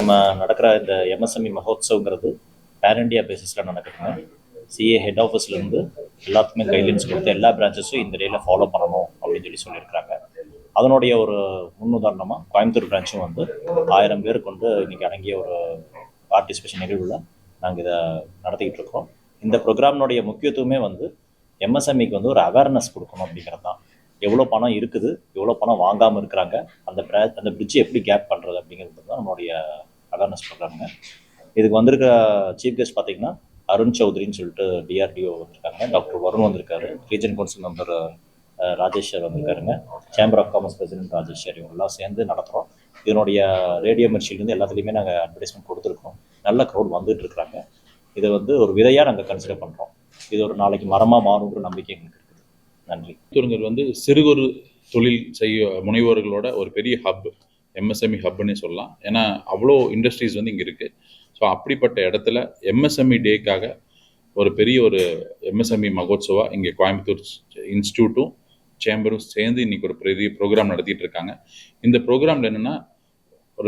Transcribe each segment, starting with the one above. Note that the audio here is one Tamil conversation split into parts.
நம்ம நடக்கிற இந்த எம்எஸ்எம்இ மகோத்சவங்கிறது பேன் இண்டியா பேசிஸில் நடக்குதுங்க. சிஏ ஹெட் ஆஃபீஸ்லேருந்து எல்லாத்துக்குமே கைட்லைன்ஸ் கொடுத்து எல்லா பிரான்ச்சஸும் இந்த டேயில் ஃபாலோ பண்ணணும் அப்படின்னு சொல்லியிருக்கிறாங்க. அதனுடைய ஒரு முன்னுதாரணமாக கோயம்புத்தூர் பிரான்ச்சும் வந்து 1000 பேர் கொண்டு இன்றைக்கி அடங்கிய ஒரு பார்ட்டிசிபேஷன் நிகழ்வில் நாங்கள் இதை நடத்திக்கிட்டு இருக்கிறோம். இந்த ப்ரோக்ராம்னுடைய முக்கியத்துவமே வந்து எம்எஸ்எம்இக்கு வந்து ஒரு அவேர்னஸ் கொடுக்கணும் அப்படிங்கிறது தான். எவ்வளோ பணம் இருக்குது, எவ்வளோ பணம் வாங்காமல் இருக்கிறாங்க, அந்த பிரிட்ஜ் எப்படி கேப் பண்ணுறது அப்படிங்கிறது தான் நம்மளுடைய அவேர்னஸ் ப்ரோக்ராமுங்க. இதுக்கு வந்திருக்க சீஃப் கெஸ்ட் பார்த்தீங்கன்னா அருண் சௌத்ரின்னு சொல்லிட்டு டிஆர்டிஓ வந்திருக்காங்க, டாக்டர் வருண் வந்திருக்காரு, ரீஜன் கவுன்சில் மெம்பர் ராஜேஸ்வர் வந்திருக்காருங்க, chamber of commerce president Rajeshwar, இவங்கெல்லாம் சேர்ந்து நடத்துகிறோம். இதனுடைய ரேடியோ மிர்ச்சிலேருந்து எல்லாத்துலேயுமே நாங்கள் அட்வர்டைஸ்மெண்ட் கொடுத்துருக்கோம். நல்ல க்ரௌட் வந்துட்டு இருக்கிறாங்க. இதை வந்து ஒரு விதையாக நாங்கள் கன்சிடர் பண்ணுறோம். இது ஒரு நாளைக்கு மரமாக மாறுங்கிற நம்பிக்கை எங்களுக்கு இருக்குது. நன்றி. கோயம்புத்தூர் வந்து சிறு குறு தொழில் செய்ய முனைவோர்களோட ஒரு பெரிய ஹப், எம்எஸ்எம்இ ஹப்னே சொல்லலாம். ஏன்னா அவ்வளோ இண்டஸ்ட்ரீஸ் வந்து இங்கே இருக்குது. ஸோ அப்படிப்பட்ட இடத்துல எம்எஸ்எம்இ டேக்காக ஒரு பெரிய ஒரு எம்எஸ்எம்இ மகோத்சவா இங்கே கோயம்புத்தூர் இன்ஸ்டியூட்டும் சேம்பரும் சேர்ந்து இன்றைக்கி ஒரு பெரிய ப்ரோக்ராம் நடத்திட்டு இருக்காங்க. இந்த ப்ரோக்ராமில் என்னென்னா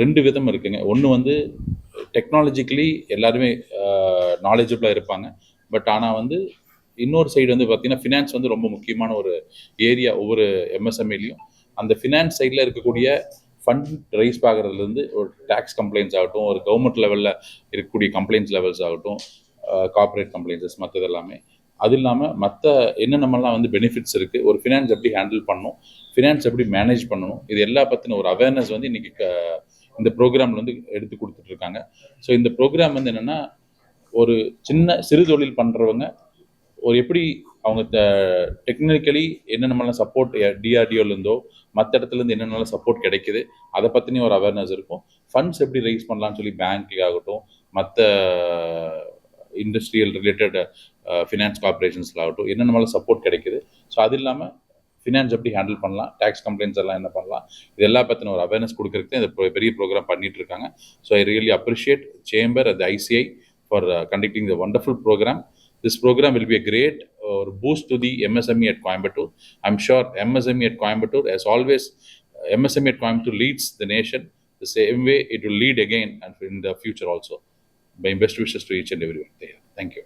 2 விதம் இருக்குங்க. ஒன்று வந்து டெக்னாலஜிக்கலி எல்லாருமே நாலேஜபிளாக இருப்பாங்க. பட் ஆனால் வந்து இன்னொரு சைடு வந்து பார்த்தீங்கன்னா ஃபினான்ஸ் வந்து ரொம்ப முக்கியமான ஒரு ஏரியா ஒவ்வொரு எம்எஸ்எம்இலையும். அந்த ஃபினான்ஸ் சைடில் இருக்கக்கூடிய ஃபண்ட் ரைஸ் ஆகிறதுலேருந்து ஒரு டேக்ஸ் கம்ப்ளைண்ட்ஸ் ஆகட்டும், ஒரு கவர்மெண்ட் லெவலில் இருக்கக்கூடிய கம்ப்ளைண்ட்ஸ் லெவல்ஸ் ஆகட்டும், கார்பரேட் கம்ப்ளைண்ட்ஸஸ் மற்றது எல்லாமே, அது இல்லாமல் மற்ற என்னென்னமெல்லாம் வந்து பெனிஃபிட்ஸ் இருக்குது, ஒரு ஃபினான்ஸ் எப்படி ஹேண்டில் பண்ணணும், ஃபினான்ஸ் எப்படி மேனேஜ் பண்ணணும், இது எல்லா பற்றின ஒரு அவேர்னஸ் வந்து இன்றைக்கி இந்த ப்ரோக்ராமில் வந்து எடுத்து கொடுத்துட்ருக்காங்க. ஸோ இந்த ப்ரோக்ராம் வந்து என்னென்னா ஒரு சிறு தொழில் பண்ணுறவங்க ஒரு எப்படி அவங்க டெக்னிக்கலி என்னென்னலாம் சப்போர்ட் டிஆர்டிஓலேருந்தோ மற்ற இடத்துலேருந்து என்னென்னலாம் சப்போர்ட் கிடைக்குது அதை பற்றின ஒரு அவேர்னஸ் இருக்கும். ஃபண்ட்ஸ் எப்படி ரைஸ் பண்ணலாம்னு சொல்லி பேங்க்கு ஆகட்டும், மற்ற இண்டஸ்ட்ரியல் ரிலேட்டட் ஃபினான்ஸ் கார்பரேஷன்ஸில் ஆகட்டும் என்னென்னலாம் சப்போர்ட் கிடைக்குது. ஸோ அது இல்லாமல் ஃபினான்ஸ் எப்படி ஹேண்டில் பண்ணலாம், டேக்ஸ் கம்ப்ளைண்ட்ஸ் எல்லாம் என்ன பண்ணலாம், இது எல்லா பற்றின ஒரு அவேர்னஸ் கொடுக்கறதுக்கு இந்த பெரிய ப்ரோக்ராம் பண்ணிட்டு இருக்காங்க. So I really appreciate chamber at the ICI for conducting the wonderful program. This program will be a great boost to the MSME at Coimbatore. I'm sure MSME at Coimbatore, as always, MSME at Coimbatore leads the nation. The same way it will lead again and in the future also. My best wishes to each and everyone there. Thank you.